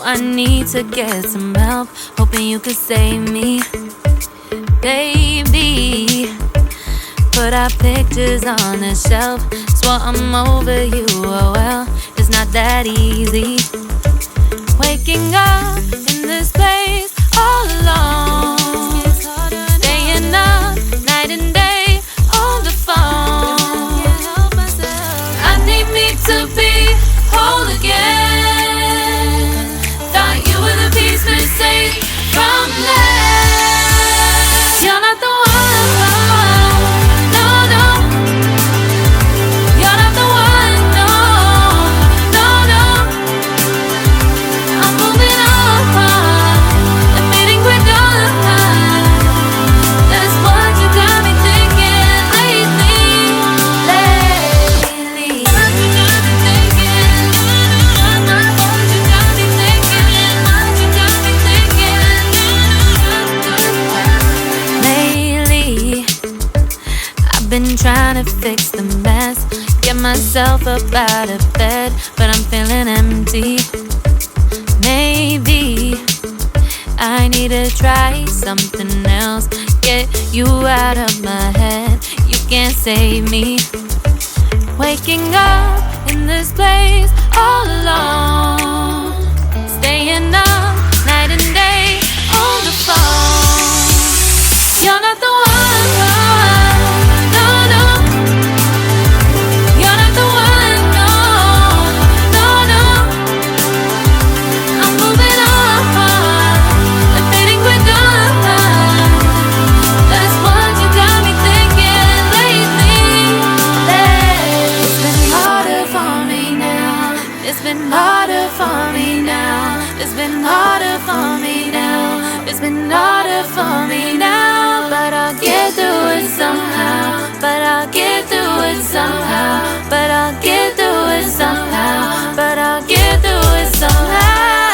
I need to get some help, hoping you could save me. Baby, put our pictures on the shelf. Swore I'm over you, oh well, it's not that easy. Waking up in this place all alone, staying up night and day on the phone. I need me to be whole again. Thought you were the piece missing from last. You're not the one, no, no. You're not the one, no, no, no. I'm moving on, admitting we're done. That's what you got me thinking lately. What you got me thinking. What you got me thinking. What you got me thinking. Lately, I've been trying to fix the mess, get myself up out of bed, but I'm feeling empty. Maybe I need to try something else, get you out of my head. You can't save me. Waking up in this place all alone, staying up night and day on the phone. You're not the one, no, no. You're not the one, no, no, no. I'm moving on, admitting we're done. That's what you got me thinking lately. It's been harder for me now. It's been harder for me now. It's been harder for me now. It's been harder for me now. But I'll get through it somehow. But I'll get through it somehow. But I'll get through it somehow. But I'll get through it somehow.